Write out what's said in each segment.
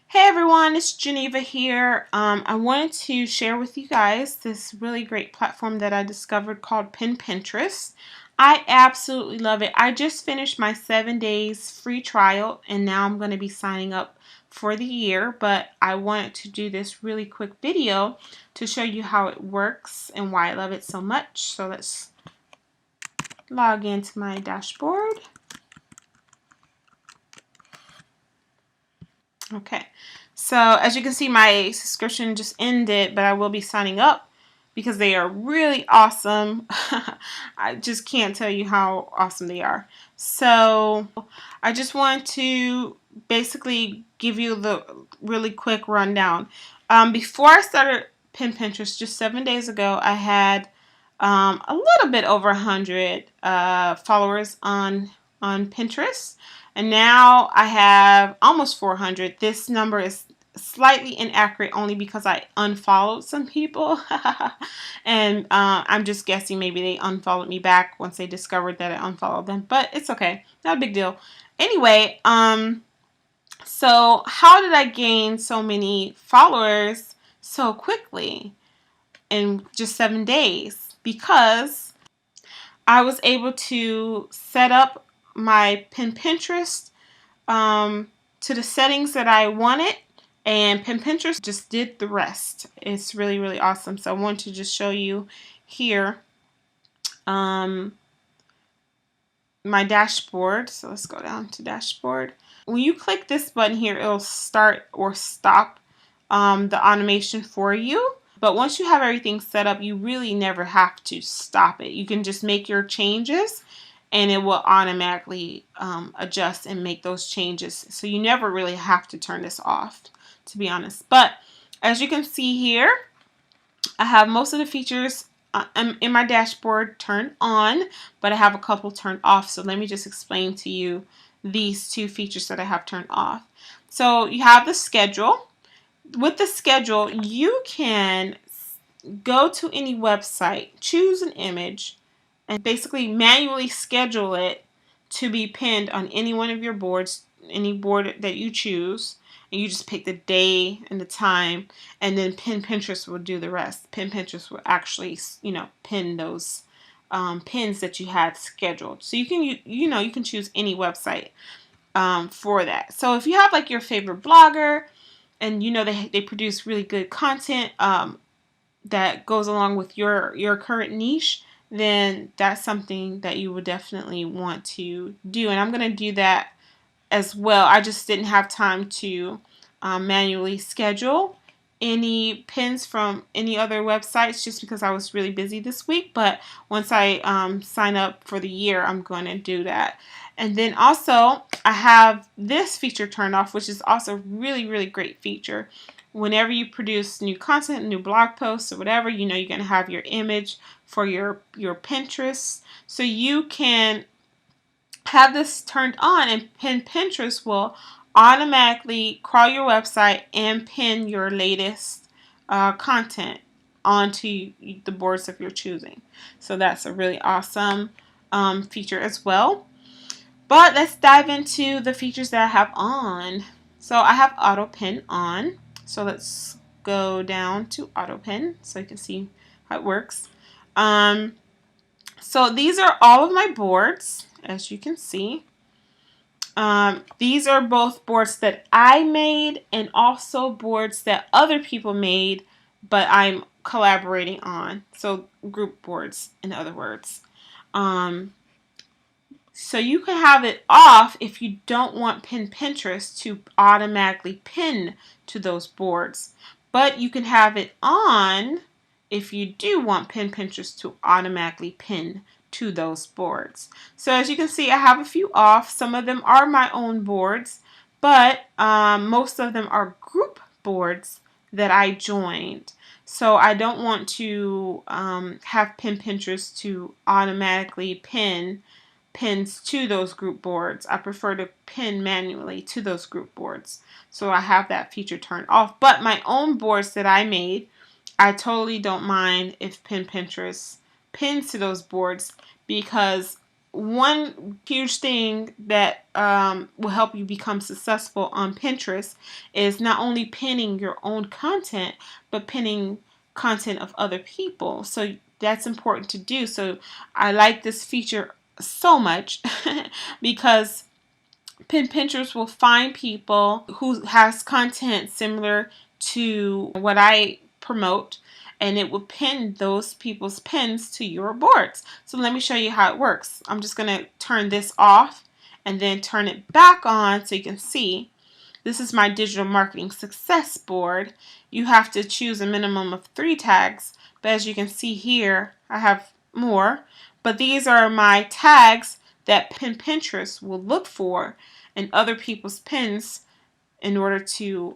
Hey everyone, it's Geneva here. I wanted to share with you guys this really great platform that I discovered called Pinterest. I absolutely love it. I just finished my 7 days free trial and now I'm going to be signing up for the year, but I wanted to do this really quick video to show you how it works and why I love it so much. So let's log into my dashboard. Okay, so as you can see, my subscription just ended, but I will be signing up because they are really awesome. I just can't tell you how awesome they are. So I just want to basically give you the really quick rundown. Before I started Pinterest just 7 days ago, I had a little bit over 100 followers on Pinterest. And now I have almost 400. This number is slightly inaccurate only because I unfollowed some people. And I'm just guessing maybe they unfollowed me back once they discovered that I unfollowed them. But it's okay. Not a big deal. Anyway, so how did I gain so many followers so quickly in just 7 days? Because I was able to set up my Pinterest to the settings that I wanted, and Pinterest just did the rest. It's really, really awesome. So I want to just show you here my dashboard. So let's go down to dashboard. When you click this button here, it'll start or stop the automation for you. But once you have everything set up, you really never have to stop it. You can just make your changes and it will automatically adjust and make those changes. So you never really have to turn this off, to be honest. But as you can see here, I have most of the features in my dashboard turned on, but I have a couple turned off. So let me just explain to you these two features that I have turned off. So you have the schedule. With the schedule, you can go to any website, choose an image, and basically manually schedule it to be pinned on any one of your boards, any board that you choose. And you just pick the day and the time, and then Pinterest will do the rest. Pinterest will actually, pin those pins that you had scheduled. So you can, you can choose any website for that. So if you have like your favorite blogger, and they produce really good content that goes along with your current niche, then that's something that you would definitely want to do. And I'm going to do that as well. I just didn't have time to manually schedule any pins from any other websites just because I was really busy this week. But once I sign up for the year, I'm going to do that. And then also I have this feature turned off, which is also really, really great feature. Whenever you produce new content, new blog posts or whatever, you're going to have your image for your Pinterest. So you can have this turned on, and Pinterest will automatically crawl your website and pin your latest content onto the boards of your choosing. So that's a really awesome feature as well. But let's dive into the features that I have on. So I have auto pin on. So let's go down to auto pin so you can see how it works. So these are all of my boards, as you can see. These are both boards that I made and also boards that other people made, but I'm collaborating on. So group boards, in other words. So you can have it off if you don't want Pinterest to automatically pin to those boards. But you can have it on if you do want Pinterest to automatically pin to those boards. So as you can see, I have a few off. Some of them are my own boards, but most of them are group boards that I joined. So I don't want to have Pinterest to automatically pin pins to those group boards. I prefer to pin manually to those group boards. So I have that feature turned off. But my own boards that I made, I totally don't mind if Pinterest pins to those boards, because one huge thing that will help you become successful on Pinterest is not only pinning your own content, but pinning content of other people. So that's important to do. So I like this feature so much because Pinterest will find people who has content similar to what I promote, and it will pin those people's pins to your boards. So let me show you how it works. I'm just going to turn this off and then turn it back on so you can see. This is my digital marketing success board. You have to choose a minimum of 3 tags, but as you can see here, I have more. But these are my tags that Pinterest will look for in other people's pins in order to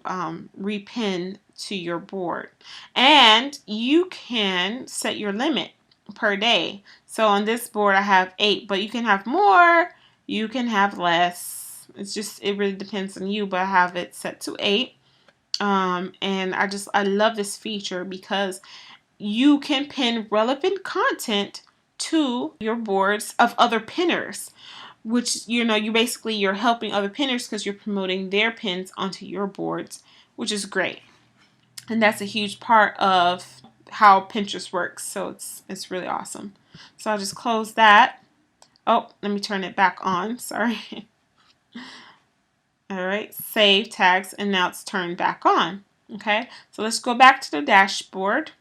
repin to your board. And you can set your limit per day. So on this board I have 8, but you can have more, you can have less. It really depends on you, but I have it set to 8. And I love this feature because you can pin relevant content to your boards of other pinners, which you're helping other pinners because you're promoting their pins onto your boards, which is great. And that's a huge part of how Pinterest works. So it's really awesome. So I'll just close that. Oh, let me turn it back on. Sorry. All right, save tags, and now it's turned back on. Okay, so let's go back to the dashboard.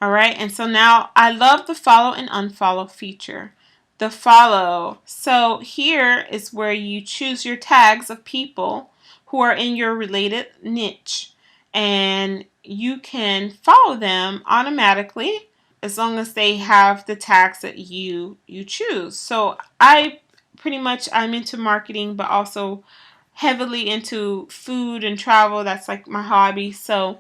All right, and so now I love the follow and unfollow feature. The follow, so here is where you choose your tags of people who are in your related niche, and you can follow them automatically as long as they have the tags that you choose. So I'm into marketing, but also heavily into food and travel. That's like my hobby. So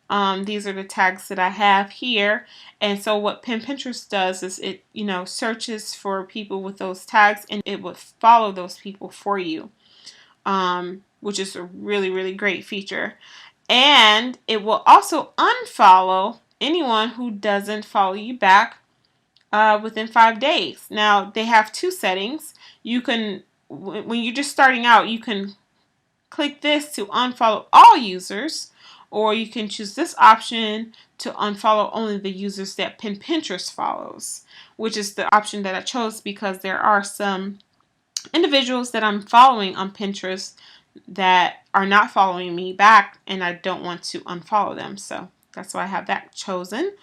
these are the tags that I have here. And so what Pinterest does is it, searches for people with those tags, and it would follow those people for you, which is a really, really great feature. And it will also unfollow anyone who doesn't follow you back within 5 days. Now, they have 2 settings. You can, when you're just starting out, you can click this to unfollow all users, or you can choose this option to unfollow only the users that Pinterest follows, which is the option that I chose because there are some individuals that I'm following on Pinterest that are not following me back, and I don't want to unfollow them. So that's why I have that chosen.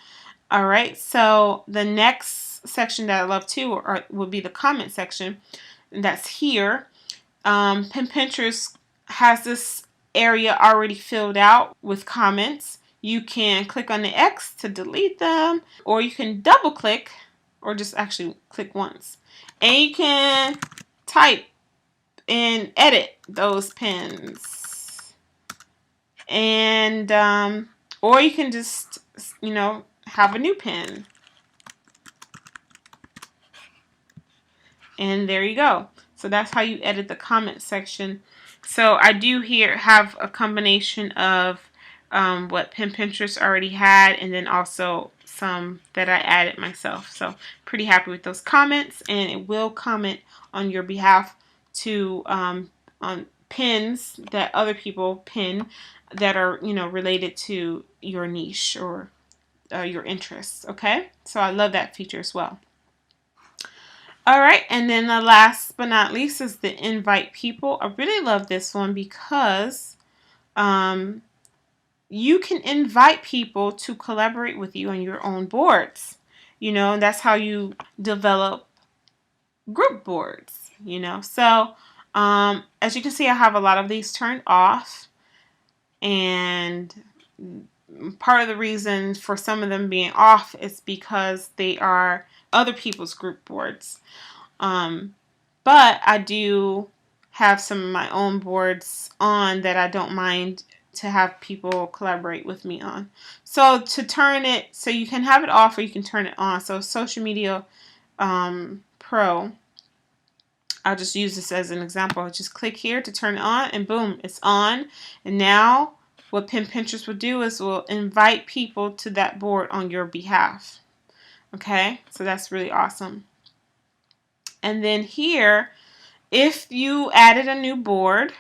All right, so the next section that I love too would be the comment section. And that's here. Pinterest has this area already filled out with comments. You can click on the X to delete them, or you can double click, or just actually click once. And you can type and edit those pins. And, or you can just, have a new pin. And there you go. So that's how you edit the comment section. So I do have a combination of what Pinterest already had, and then also some that I added myself. So pretty happy with those comments, and it will comment on your behalf to on pins that other people pin that are related to your niche or your interests. Okay, so I love that feature as well. All right, and then the last but not least is the invite people. I really love this one because you can invite people to collaborate with you on your own boards. And that's how you develop group boards, So as you can see, I have a lot of these turned off, and part of the reason for some of them being off is because they are other people's group boards. But I do have some of my own boards on that I don't mind to have people collaborate with me on. So to turn it, so you can have it off or you can turn it on. So Social Media Pro, I'll just use this as an example. I'll just click here to turn it on, and boom, it's on. And now what Pinterest will do is will invite people to that board on your behalf. Okay, so that's really awesome. And then here, if you added a new board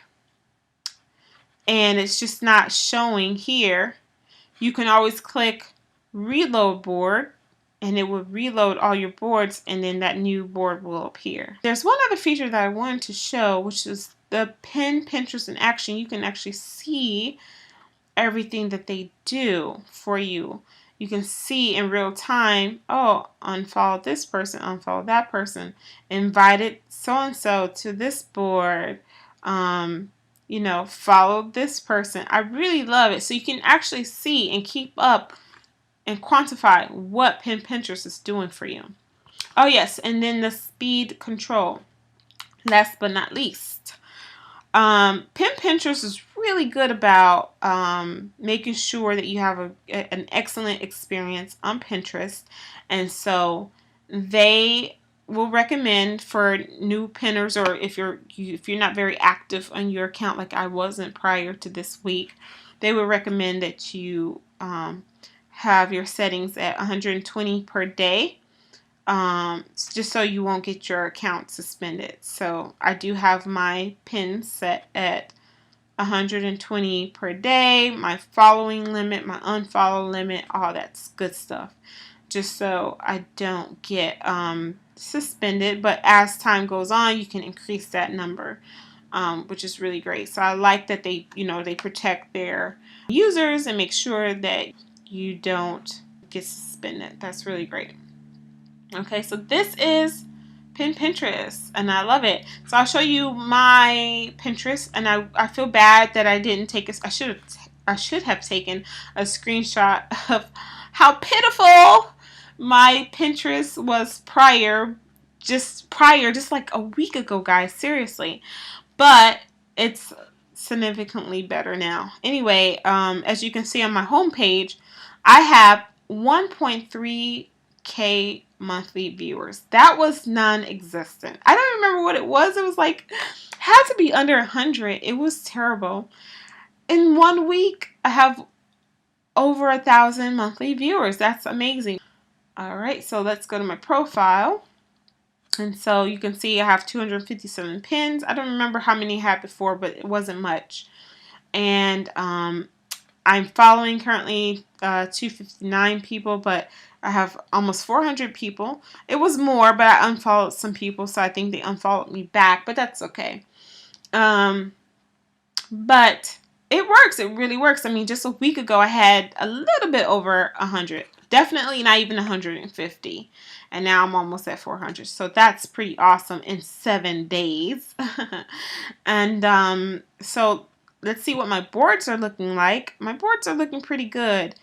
and it's just not showing here, you can always click reload board and it will reload all your boards, and then that new board will appear. There's one other feature that I wanted to show, which is the Pin Pinterest in action. You can actually see everything that they do for you. You can see in real time, oh, unfollow this person, unfollow that person, invited so-and-so to this board, you know, follow this person. I really love it. So you can actually see and keep up and quantify what Pin Pinterest is doing for you. Oh yes, and then the speed control. Last but not least, Pin Pinterest is really good about making sure that you have an excellent experience on Pinterest, and so they will recommend for new pinners, or if you're not very active on your account like I wasn't prior to this week, they would recommend that you have your settings at 120 per day. Just so you won't get your account suspended. So I do have my pin set at 120 per day, my following limit, my unfollow limit, all that's good stuff. Just so I don't get suspended. But as time goes on, you can increase that number, which is really great. So I like that they protect their users and make sure that you don't get suspended. That's really great. Okay, so this is Pin Pinterest, and I love it. So I'll show you my Pinterest, and I feel bad that I didn't take I should have taken a screenshot of how pitiful my Pinterest was just like a week ago, guys. Seriously, but it's significantly better now. Anyway, as you can see on my homepage, I have 1.3K monthly viewers. That was non-existent. I don't remember what it was. It was like, had to be under 100. It was terrible. In 1 week, I have over 1,000 monthly viewers. That's amazing. All right, so let's go to my profile. And so you can see I have 257 pins. I don't remember how many I had before, but it wasn't much. And I'm following currently 259 people, but I have almost 400 people. It was more, but I unfollowed some people, so I think they unfollowed me back, but that's okay. But it works. It really works. I mean, just a week ago, I had a little bit over 100. Definitely not even 150. And now I'm almost at 400. So that's pretty awesome in 7 days. And so let's see what my boards are looking like. My boards are looking pretty good.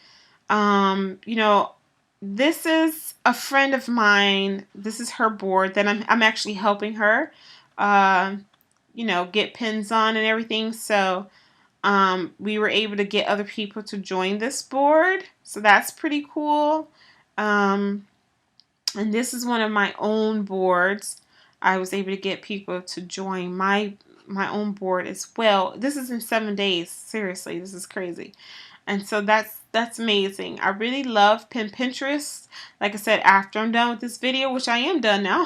You know, this is a friend of mine. This is her board that I'm actually helping her, you know, get pins on and everything. So we were able to get other people to join this board. So that's pretty cool. And this is one of my own boards. I was able to get people to join my own board as well. This is in 7 days. Seriously, this is crazy. And so that's amazing. I really love Pinterest. Like I said, after I'm done with this video, which I am done now,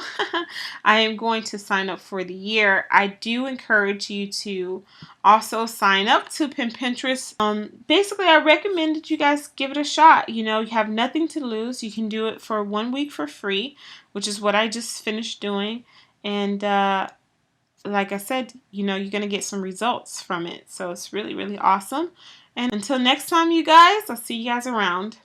I am going to sign up for the year. I do encourage you to also sign up to Pinterest. Basically, I recommend that you guys give it a shot. You know, you have nothing to lose. You can do it for 1 week for free, which is what I just finished doing. And like I said, you know, you're going to get some results from it. So it's really, really awesome. And until next time, you guys, I'll see you guys around.